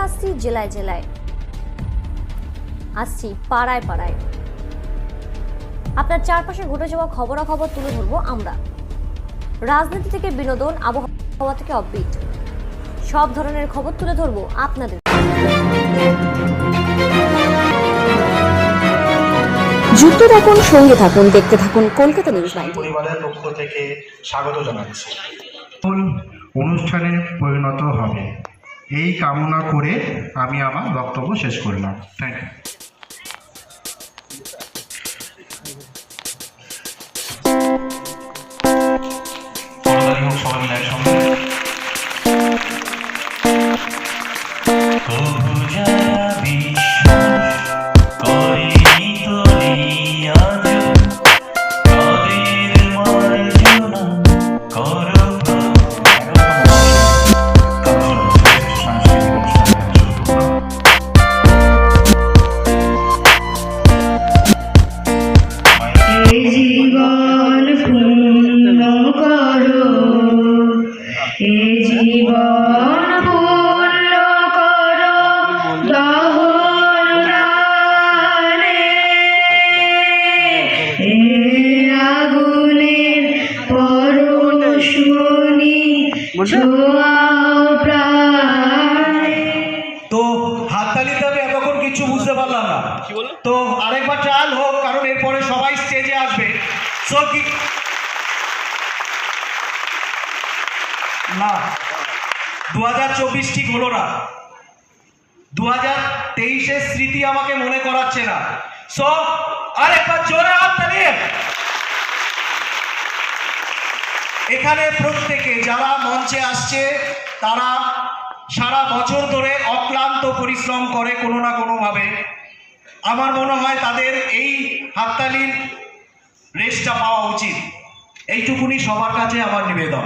আসছি জেলায় জেলায়, আসছি পাড়ায় পাড়ায়। আপনার চারপাশে ঘটে যাওয়া খবরাখবর তুলে ধরবো আমরা। রাজনীতি থেকে বিনোদন, আবহাওয়া থেকে অফবিট, সব ধরনের খবর তুলে ধরবো আপনাদের। যুক্ত থাকুন, সঙ্গে থাকুন, দেখতে থাকুন কলকাতা নিউজ 19। পরিবারের পক্ষ থেকে স্বাগত জানাচ্ছি। অনুষ্ঠানে পরিণত হবে এই কামনা করে আমি আমার বক্তব্য শেষ করলাম। Thank you. সবাই মিলে একসঙ্গে তো হাততালিতে আমি এতক্ষণ কিছু বুঝতে পারলাম না, তো আরেকবার ট্রায়াল হোক, কারণ এরপরে সবাই স্টেজে আসবে। সো কি না 2024 ঠিক হলো না, 2023-এর স্মৃতি আমাকে মনে করাচ্ছে না। সো আরেকবার জোরে হাততালি। এখানে প্রত্যেকে যারা মঞ্চে আসছে তারা সারা বছর ধরে অক্লান্ত পরিশ্রম করে কোনো না কোনোভাবে। আমার মনে হয় তাদের এই হাততালির রেসটা পাওয়া উচিত, এইটুকুনি সবার কাছে আমার নিবেদন।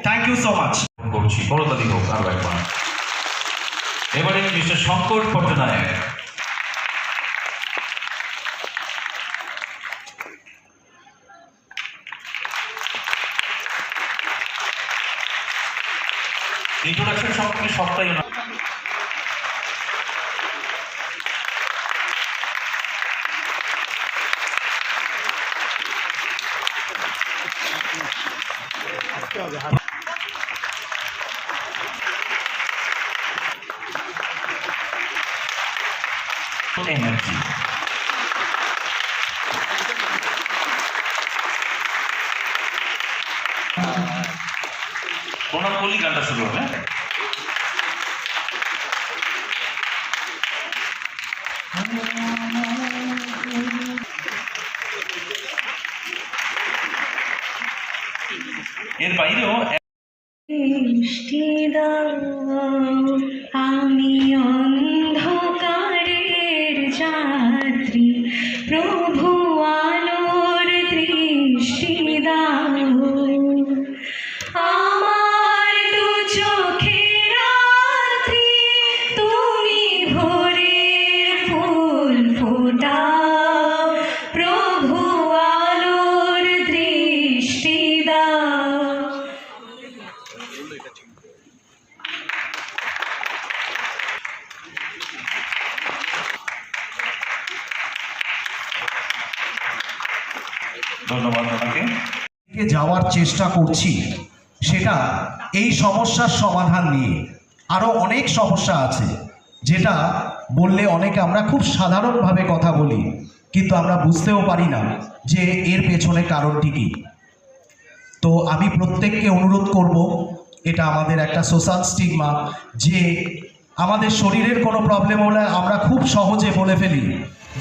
Thank you so much. করছি করতালি হোক আরো একবার। এবারে মিস্টার শঙ্কর পট্টনায়ক। ইন্ট্রোডাকশন সম্পর্কে সবটাই না, এনার্জি। প্রণাম করলি গানটা শুরু হবে। এর বাইরেও আমি অন্ধকারের যাত্রী, প্রভু আলোর দৃষ্টি দাও। আমার দু চোখে রাত্রি, তুমি ভোরের ফুল ফোটাও, প্রভু আলোর দৃষ্টি দাও। ধন্যবাদ আপনাকে। যাওয়ার চেষ্টা করছি সেটা এই সমস্যার সমাধান নিয়ে। আরও অনেক সমস্যা আছে যেটা বললে অনেকে আমরা খুব সাধারণভাবে কথা বলি, কিন্তু আমরা বুঝতেও পারি না যে এর পেছনে কারণটি কী। তো আমি প্রত্যেককে অনুরোধ করব, এটা আমাদের একটা সোশ্যাল স্টিগমা যে আমাদের শরীরের কোনো প্রবলেম হলে আমরা খুব সহজে বলে ফেলি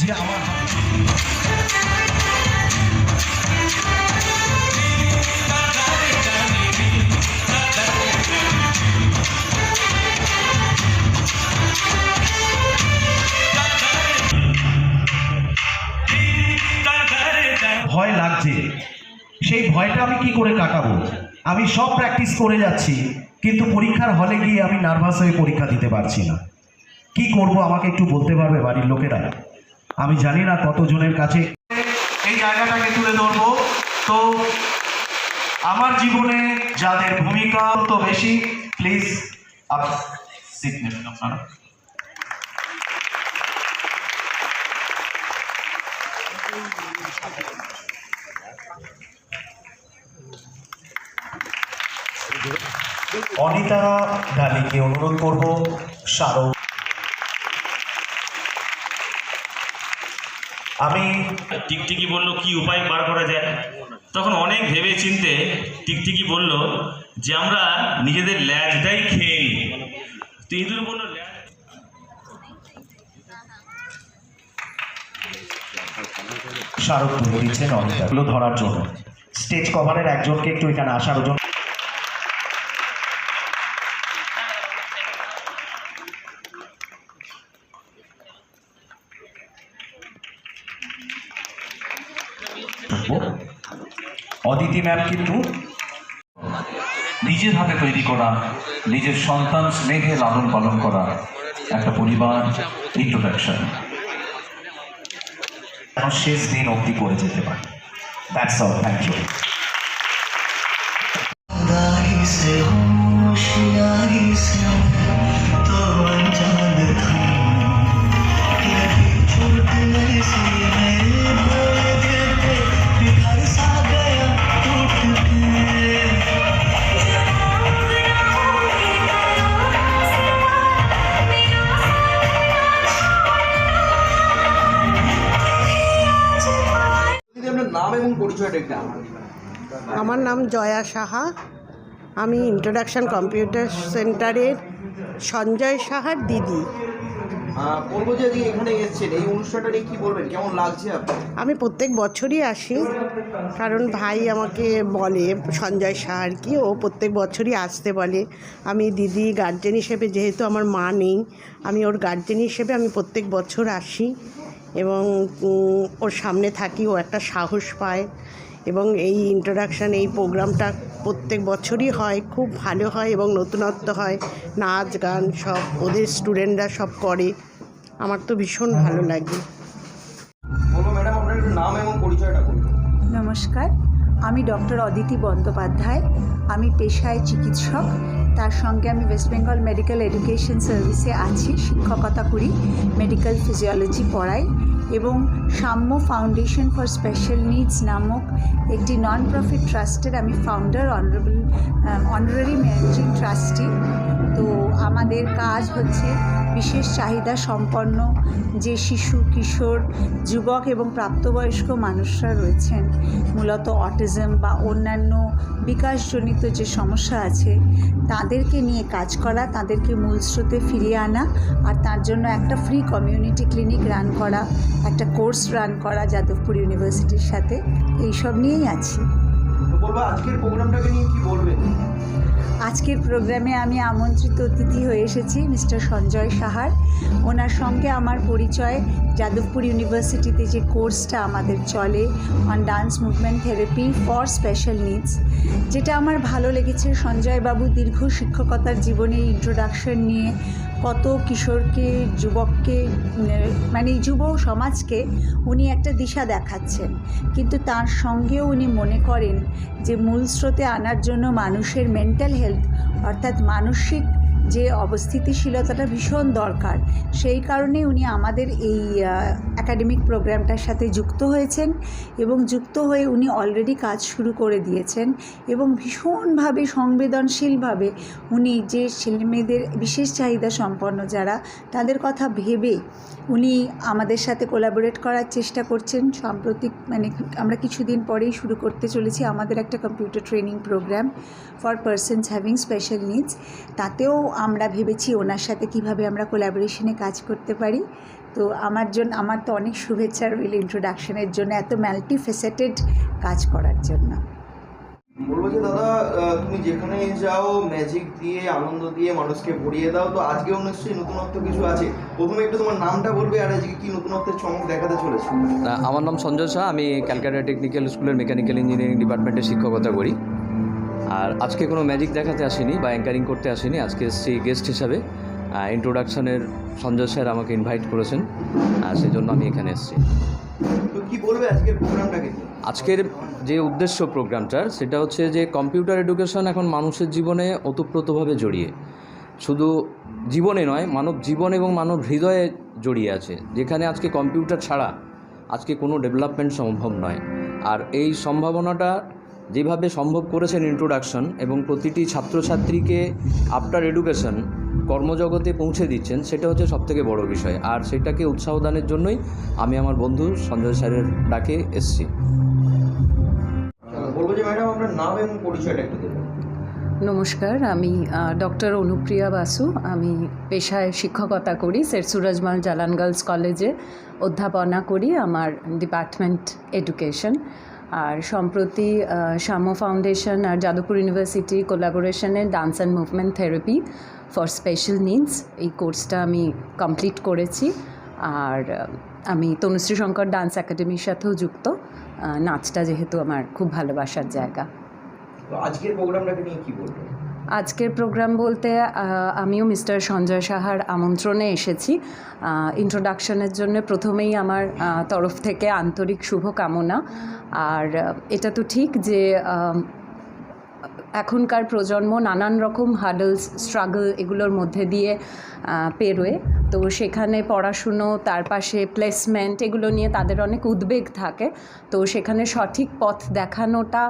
যে আমার ভয় লাগছে। সেই ভয়টা আমি কি করে কাটাবো? আমি সব প্র্যাকটিস করে যাচ্ছি, কিন্তু পরীক্ষার হলে গিয়ে আমি নার্ভাস হয়ে পরীক্ষা দিতে পারছি না। কি করব আমাকে একটু বলতে পারবে বাড়ির লোকেরা? আমি জানি না কতজনের কাছে এই জায়গাটাকে তুলে ধরবো। তো আমার জীবনে যাদের ভূমিকা তো বেশি, প্লিজ সিট নেবেন আপনারা। অনিতা ডালিকে অনুরোধ করব স্মারক। আমি টিকটিকি বলল কি উপায় বার করা যায়, তখন অনেক ভেবে চিনতে টিকটিকি বলল যে আমরা নিজেদের ল্যাজটাই খেয়ে নিই। তো ইঁদুর বলল স্মারক তুলে দিচ্ছেন অনিতাগুলো ধরার জন্য। স্টেজ কভারের একজনকে একটু এখানে আসার জন্য অদিতি ম্যাম কিন্তু নিজের হাতে তৈরি করা, নিজের সন্তান স্নেহে লালন পালন করা একটা পরিবার ইন্ট্রোডাকশন শেষ দিন অবধি করে যেতে পারে। That's all, thank you. আমার নাম জয়া সাহা। আমি ইন্ট্রোডাকশন কম্পিউটার সেন্টারের সঞ্জয় সাহার দিদি। বলবো যে আজকে এখানে এসেছেন, এই অনুষ্ঠানটা নিয়ে কি বলবেন, কেমন লাগছে আপনার? আমি প্রত্যেক বছরই আসি, কারণ ভাই আমাকে বলে, সঞ্জয় সাহা আর কি, ও প্রত্যেক বছরই আসতে বলে। আমি দিদি গার্জেন হিসেবে, যেহেতু আমার মা নেই, আমি ওর গার্জেন হিসেবে আমি প্রত্যেক বছর আসি এবং ওর সামনে থাকি। ও একটা সাহস পায় এবং এই ইন্ট্রোডাকশান, এই প্রোগ্রামটা প্রত্যেক বছরই হয়, খুব ভালো হয় এবং নতুনত্ব হয়। নাচ গান সব ওদের স্টুডেন্টরা সব করে, আমার তো ভীষণ ভালো লাগে। বলবো ম্যাডাম আপনার একটু নাম এবং পরিচয়টা বলুন। নমস্কার, আমি ডক্টর অদিতি বন্দ্যোপাধ্যায়। আমি পেশায় চিকিৎসক, তার সঙ্গে আমি ওয়েস্ট বেঙ্গল মেডিকেল এডুকেশন সার্ভিসে আছি, শিক্ষকতা করি, মেডিকেল ফিজিওলজি পড়াই এবং সাম্য ফাউন্ডেশন ফর স্পেশাল নিডস নামক একটি নন প্রফিট ট্রাস্টের আমি ফাউন্ডার, অনারারি ম্যানেজিং ট্রাস্টি। তো আমাদের কাজ হচ্ছে বিশেষ চাহিদা সম্পন্ন যে শিশু, কিশোর, যুবক এবং প্রাপ্তবয়স্ক মানুষরা রয়েছেন, মূলত অটিজম বা অন্যান্য বিকাশজনিত যে সমস্যা আছে, তাদেরকে নিয়ে কাজ করা, তাদেরকে মূল স্রোতে ফিরিয়ে আনা, আর তার জন্য একটা ফ্রি কমিউনিটি ক্লিনিক রান করা, একটা কোর্স রান করা যাদবপুর ইউনিভার্সিটির সাথে, এইসব নিয়েই আছি। তো বলবো আজকের প্রোগ্রামটাকে নিয়ে কি বলবেন? আজকের প্রোগ্রামে আমি আমন্ত্রিত অতিথি হয়ে এসেছি মিস্টার সঞ্জয় সাহার। ওনার সঙ্গে আমার পরিচয় যাদবপুর ইউনিভার্সিটিতে যে কোর্সটা আমাদের চলে on dance movement therapy for special needs, যেটা আমার ভালো লেগেছে। সঞ্জয়বাবু দীর্ঘ শিক্ষকতার জীবনে ইন্ট্রোডাকশন নিয়ে কত কিশোরকে, যুবককে, মানে যুব সমাজকে উনি একটা দিশা দেখাচ্ছেন, কিন্তু তার সঙ্গেও উনি মনে করেন যে মূল স্রোতে আনার জন্য মানুষের মেন্টাল হেলথ অর্থাৎ মানসিক যে অবস্থিতিশীলতাটা ভীষণ দরকার। সেই কারণে উনি আমাদের এই একাডেমিক প্রোগ্রামটার সাথে যুক্ত হয়েছেন এবং যুক্ত হয়ে উনি অলরেডি কাজ শুরু করে দিয়েছেন এবং ভীষণভাবে সংবেদনশীলভাবে উনি যে ছেলেমেয়েদের বিশেষ চাহিদা সম্পন্ন যারা, তাদের কথা ভেবে উনি আমাদের সাথে কোলাবোরেট করার চেষ্টা করছেন। সাম্প্রতিক আমরা কিছুদিন পরেই শুরু করতে চলেছি আমাদের একটা computer training programme for persons having special needs. তাতেও আমরা ভেবেছি ওনার সাথে কিভাবে আমরা কোলাবোরেশনে কাজ করতে পারি। তো আমার তো অনেক শুভেচ্ছা রইল ইন্ট্রোডাকশনের জন্য, এত মাল্টিফেসেটেড কাজ করার জন্য। বলবো যে দাদা, তুমি যেখানে যাও ম্যাজিক দিয়ে, আনন্দ দিয়ে মানুষকে ভরিয়ে দাও, তো আজকেও নিশ্চয়ই নতুনত্ব কিছু আছে। প্রথমে একটু তোমার নামটা বলবে আর আজকে কি নতুনত্বের চমক দেখাতে চলেছে? আমার নাম সঞ্জয় শাহ, আমি ক্যালকাটা টেকনিক্যাল স্কুলের মেকানিক্যাল ইঞ্জিনিয়ারিং ডিপার্টমেন্টে শিক্ষকতা করি। আর আজকে কোনো ম্যাজিক দেখাতে আসিনি বা অ্যাঙ্কারিং করতে আসিনি, আজকে এসেছি গেস্ট হিসাবে। ইন্ট্রোডাকশনের সঞ্জয় স্যার আমাকে ইনভাইট করেছেন, আর সেই জন্য আমি এখানে এসেছি। তো কি বলবে আজকের প্রোগ্রামটাকে? আজকের যে উদ্দেশ্য প্রোগ্রামটার, সেটা হচ্ছে যে কম্পিউটার এডুকেশন এখন মানুষের জীবনে ওতপ্রোতভাবে জড়িয়ে। শুধু জীবনে নয়, মানব জীবন এবং মানব হৃদয়ে জড়িয়ে আছে, যেখানে আজকে কম্পিউটার ছাড়া আজকে কোনো ডেভেলপমেন্ট সম্ভব নয়। আর এই সম্ভাবনাটা যেভাবে সম্ভব করেছেন ইন্ট্রোডাকশন, এবং প্রতিটি ছাত্রছাত্রীকে আফটার এডুকেশন কর্মজগতে পৌঁছে দিচ্ছেন, সেটা হচ্ছে সবথেকে বড় বিষয়। আর সেটাকে উৎসাহ দানের জন্যই আমি আমার বন্ধু সঞ্জয় স্যারের ডাকে এসেছি। বলবো যে ম্যাডাম আপনার নাম এবং পরিচয়টা একটু দেবেন। নমস্কার, আমি ডক্টর অনুপ্রিয়া বাসু। আমি পেশায় শিক্ষকতা করি, সেট সুরজমাল জালান গার্লস কলেজে অধ্যাপনা করি। আমার ডিপার্টমেন্ট এডুকেশন। আর সম্প্রতি সাম্য ফাউন্ডেশন আর যাদবপুর ইউনিভার্সিটি কোলাবোরেশনে dance and movement therapy for special needs এই কোর্সটা আমি কমপ্লিট করেছি। আর আমি তনুশ্রী শঙ্কর ডান্স একাডেমির সাথেও যুক্ত। নাচটা যেহেতু আমার খুব ভালোবাসার জায়গা। তো আজকের প্রোগ্রামটাকে নিয়ে কি বলবেন? আজকের প্রোগ্রাম বলতে আমিও মিস্টার সঞ্জয় সাহার আমন্ত্রণে এসেছি ইন্ট্রোডাকশনের জন্য। প্রথমেই আমার তরফ থেকে আন্তরিক শুভকামনা। আর এটা তো ঠিক যে এখনকার প্রজন্ম নানান রকম হার্ডলস, স্ট্রাগল এগুলোর মধ্যে দিয়ে পেরোয়। তো সেখানে পড়াশুনো, তার পাশে প্লেসমেন্ট, এগুলো নিয়ে তাদের অনেক উদ্বেগ থাকে। তো সেখানে সঠিক পথ দেখানোটা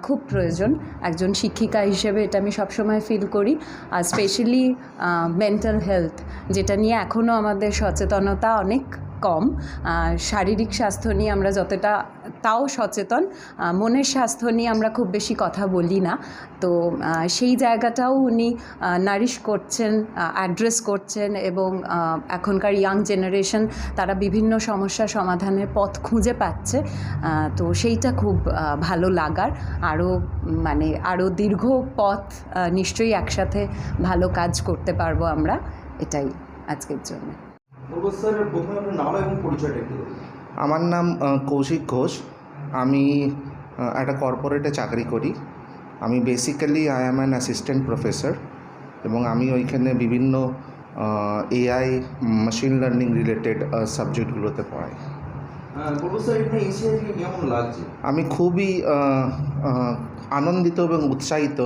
খুব প্রয়োজন। একজন শিক্ষিকা হিসেবে এটা আমি সবসময় ফিল করি। আর স্পেশালি মেন্টাল হেলথ, যেটা নিয়ে এখনও আমাদের সচেতনতা অনেক কম। শারীরিক স্বাস্থ্য নিয়ে আমরা যতটা তাও সচেতন, মনের স্বাস্থ্য নিয়ে আমরা খুব বেশি কথা বলি না। তো সেই জায়গাটাও উনি নারিশ করছেন, অ্যাড্রেস করছেন, এবং এখনকার ইয়াং জেনারেশন তারা বিভিন্ন সমস্যা সমাধানের পথ খুঁজে পাচ্ছে। তো সেইটা খুব ভালো লাগার। আরও দীর্ঘ পথ নিশ্চয়ই একসাথে ভালো কাজ করতে পারবো আমরা। এটাই আজকের জন্য। বলবো স্যার, প্রথমে আপনার নাম এবং পরিচয়টা একটু দেবেন। আমার নাম কৌশিক ঘোষ। আমি একটা কর্পোরেটে চাকরি করি। আমি basically I am an assistant professor, এবং আমি ওইখানে বিভিন্ন এআই, মেশিন লার্নিং রিলেটেড সাবজেক্টগুলোতে পড়াই। বলবো স্যার, এখানে এসে আজকে কেমন লাগছে? আমি খুবই আনন্দিত এবং উৎসাহিত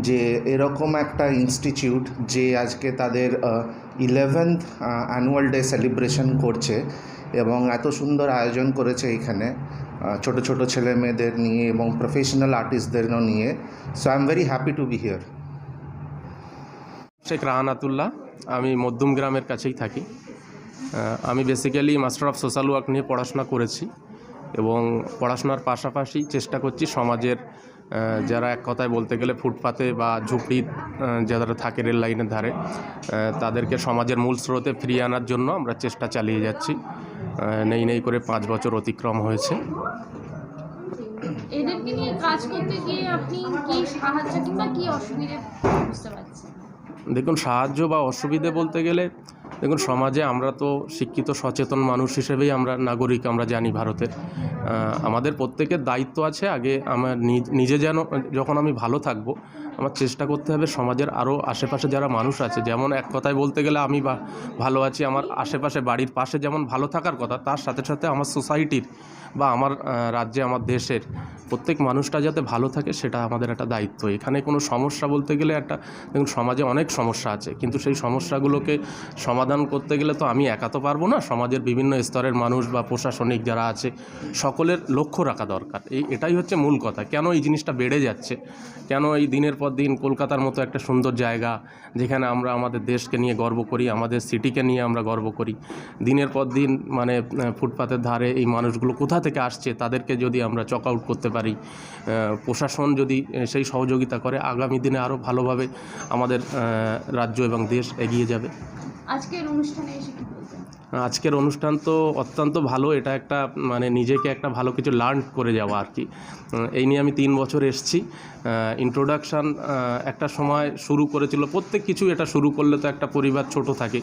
যে এরকম একটা ইনস্টিটিউট যে আজকে তাদের 11th অ্যানুয়াল ডে সেলিব্রেশন করছে, এবং এত সুন্দর আয়োজন করেছে এখানে ছোট ছোট ছেলে মেয়েদের নিয়ে এবং প্রফেশনাল আর্টিস্টদেরও নিয়ে। So I am very happy to be here. Sheikh Rahanatullah, আমি মধ্যম গ্রামের কাছেই থাকি। আমি basically master of social work নিয়ে পড়াশোনা করেছি, এবং পড়াশোনার পাশাপাশি চেষ্টা করছি সমাজের যারা এক কথায় বলতে গেলে ফুটপাতে বা ঝুপড়ির যারা থাকে রেল লাইনের ধারে, তাদেরকে সমাজের মূল স্রোতে ফিরিয়ে আনার জন্য আমরা চেষ্টা চালিয়ে যাচ্ছি। নেই করে 5 বছর অতিক্রম হয়েছে। এদেরকে নিয়ে কাজ করতে গিয়ে আপনি কি সাহায্য কিংবা কি অসুবিধা বুঝতে পারছেন? দেখুন, সাহায্য বা অসুবিধে বলতে গেলে, দেখুন সমাজে আমরা তো শিক্ষিত সচেতন মানুষ হিসেবেই আমরা নাগরিক, আমরা জানি ভারতের। আমাদের প্রত্যেকের দায়িত্ব আছে আগে আমার নিজে যেন, যখন আমি ভালো থাকবো, আমার চেষ্টা করতে হবে সমাজের আরও আশেপাশে যারা মানুষ আছে, যেমন এক কথায় বলতে গেলে আমি ভালো আছি, আমার আশেপাশে বাড়ির পাশে যেমন ভালো থাকার কথা, তার সাথে সাথে আমার সোসাইটির বা আমার রাজ্যে, আমার দেশের প্রত্যেক মানুষটা যাতে ভালো থাকে, সেটা আমাদের একটা দায়িত্ব। এখানে কোনো সমস্যা বলতে গেলে দেখুন সমাজে অনেক সমস্যা আছে, কিন্তু সেই সমস্যাগুলোকে সমাধান করতে গেলে তো আমি একা তো পারবো না। সমাজের বিভিন্ন স্তরের মানুষ বা প্রশাসনিক যারা আছে, সকলের লক্ষ্য রাখা দরকার। এটাই হচ্ছে মূল কথা। কেন এই জিনিসটা বেড়ে যাচ্ছে, কেন এই দিনের পর দিন কলকাতার মতো একটা সুন্দর জায়গা, যেখানে আমরা আমাদের দেশকে নিয়ে গর্ব করি, আমাদের সিটিকে নিয়ে আমরা গর্ব করি, দিনের পর দিন ফুটপাতের ধারে এই মানুষগুলো কোথা থেকে আসছে, তাদেরকে যদি আমরা চক আউট করতে পারি, প্রশাসন যদি সেই সহযোগিতা করে, আগামী দিনে আরও ভালোভাবে আমাদের রাজ্য এবং দেশ এগিয়ে যাবে। আজকের অনুষ্ঠানে এসে কি বলবেন? আজকের অনুষ্ঠান তো অত্যন্ত ভালো। এটা একটা নিজেকে একটা ভালো কিছু লার্ন করে যাওয়া আর কি। এই নিয়ে আমি 3 বছর এসেছি। ইন্ট্রোডাকশান একটা সময় শুরু করেছিল, প্রত্যেক কিছু এটা শুরু করলে তো একটা পরিবার ছোট থাকে।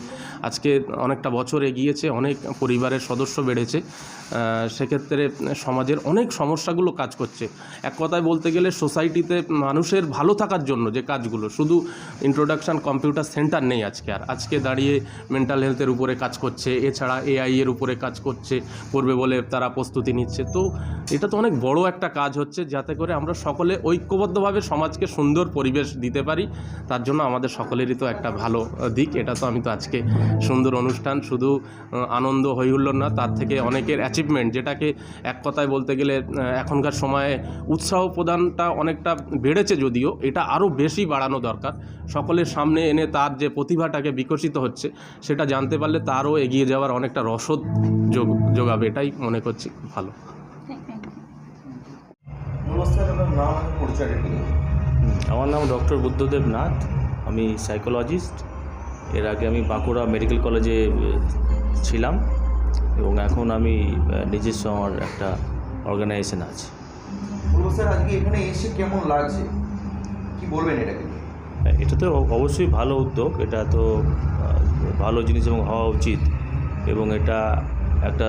আজকে অনেকটা বছর এগিয়েছে, অনেক পরিবারের সদস্য বেড়েছে, সেক্ষেত্রে সমাজের অনেক সমস্যাগুলো কাজ করছে। এক কথায় বলতে গেলে সোসাইটিতে মানুষের ভালো থাকার জন্য যে কাজগুলো, শুধু ইন্ট্রোডাকশান কম্পিউটার সেন্টার নেই আজকে দাঁড়িয়ে মেন্টাল হেলথের উপরে কাজ করছে, এছাড়া এআই এর উপরে কাজ করবে বলে তারা প্রস্তুতি নিচ্ছে। তো এটা তো অনেক বড় একটা কাজ হচ্ছে, যাতে করে আমরা সকলে ঐক্যবদ্ধভাবে সমাজকে সুন্দর সুন্দর পরিবেশ দিতে পারি, তার জন্য আমাদের সকলেরই তো একটা ভালো দিক। এটা তো আমি তো আজকে সুন্দর অনুষ্ঠান, শুধু আনন্দ হইহুল্লোড় না, তার থেকে অনেকের অ্যাচিভমেন্ট, যেটাকে এক কথায় বলতে গেলে এখনকার সময়ে উৎসাহ প্রদানটা অনেকটা বেড়েছে, যদিও এটা আরও বেশি বাড়ানো দরকার। সকলের সামনে এনে তার যে প্রতিভাটাকে বিকশিত হচ্ছে সেটা জানতে পারলে তারও এগিয়ে যাওয়ার অনেকটা রসদ যোগাবে, এটাই মনে করছি ভালো। নমস্কার, আপনার নাম এবং পরিচয়টা একটু দিন। আমার নাম ডক্টর বুদ্ধদেব নাথ, আমি সাইকোলজিস্ট। এর আগে আমি বাঁকুড়া মেডিকেল কলেজে ছিলাম এবং এখন আমি নিজস্ব আমার একটা অর্গানাইজেশন আছে। বলবো স্যার, আজকে এখানে এসে কেমন লাগছে, কি বলবেন এটাকে? এটা তো অবশ্যই ভালো উদ্যোগ, এটা তো ভালো জিনিস এবং হওয়া উচিত, এবং এটা একটা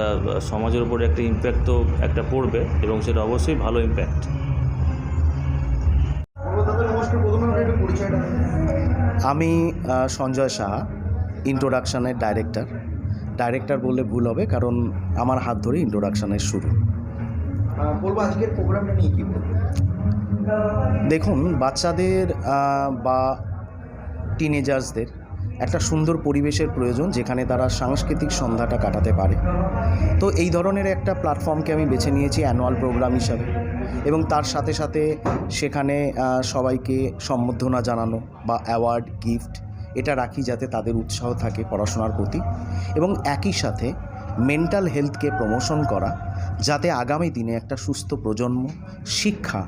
সমাজের উপরে একটা ইম্প্যাক্ট তো একটা পড়বে, এবং সেটা অবশ্যই ভালো ইম্প্যাক্ট। নমস্কার, প্রথমে আপনার একটু পরিচয়টা। আমি সঞ্জয় সাহা, ইন্ট্রোডাকশানের ডাইরেক্টর বললে ভুল হবে, কারণ আমার হাত ধরে ইন্ট্রোডাকশানের শুরু। বলবো আজকের প্রোগ্রামটা নিয়ে কী বলবো? দেখুন, বাচ্চাদের বা টিনেজার্সদের একটা সুন্দর পরিবেশের প্রয়োজন, যেখানে তারা সাংস্কৃতিক সন্ধ্যাটা কাটাতে পারে। তো এই ধরনের একটা প্ল্যাটফর্মকে আমি বেছে নিয়েছি অ্যানুয়াল প্রোগ্রাম হিসাবে, এবং তার সাথে সাথে সেখানে সবাইকে সম্বর্ধনা জানানো বা অ্যাওয়ার্ড গিফট এটা রাখি, যাতে তাদের উৎসাহ থাকে পড়াশোনার প্রতি, এবং একই সাথে মেন্টাল হেলথকে প্রমোশন করা, যাতে আগামী দিনে একটা সুস্থ প্রজন্ম, শিক্ষা,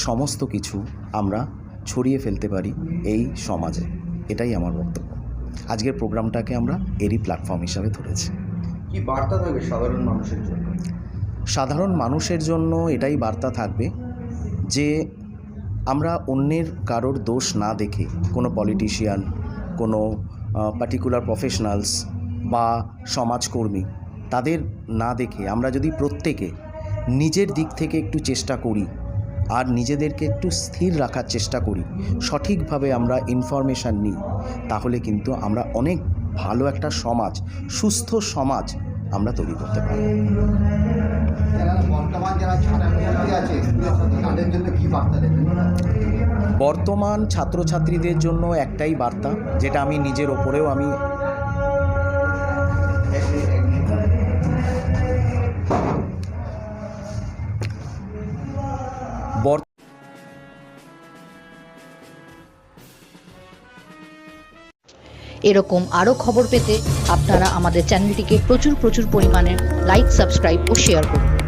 সমস্ত কিছু আমরা ছড়িয়ে ফেলতে পারি এই সমাজে। এটাই আমার বক্তব্য। আজকের প্রোগ্রামটাকে আমরা এরই প্ল্যাটফর্ম হিসাবে ধরেছি। কি বার্তা থাকবে সাধারণ মানুষের জন্য? সাধারণ মানুষের জন্য এটাই বার্তা থাকবে যে আমরা অন্যের কারোর দোষ না দেখে, কোনো পলিটিশিয়ান, কোনো পার্টিকুলার প্রফেশনালস বা সমাজকর্মী, তাদের না দেখে আমরা যদি প্রত্যেকে নিজের দিক থেকে একটু চেষ্টা করি আর নিজেদেরকে একটু স্থির রাখার চেষ্টা করি, সঠিকভাবে আমরা ইনফরমেশান নিই, তাহলে কিন্তু আমরা অনেক ভালো একটা সমাজ, সুস্থ সমাজ আমরা তৈরি করতে পারি। বর্তমান ছাত্রছাত্রীদের জন্য একটাই বার্তা, যেটা আমি নিজের ওপরেও আমি এরকম আরও খবর পেতে আপনারা আমাদের চ্যানেলটিকে প্রচুর পরিমাণে লাইক, সাবস্ক্রাইব ও শেয়ার করুন।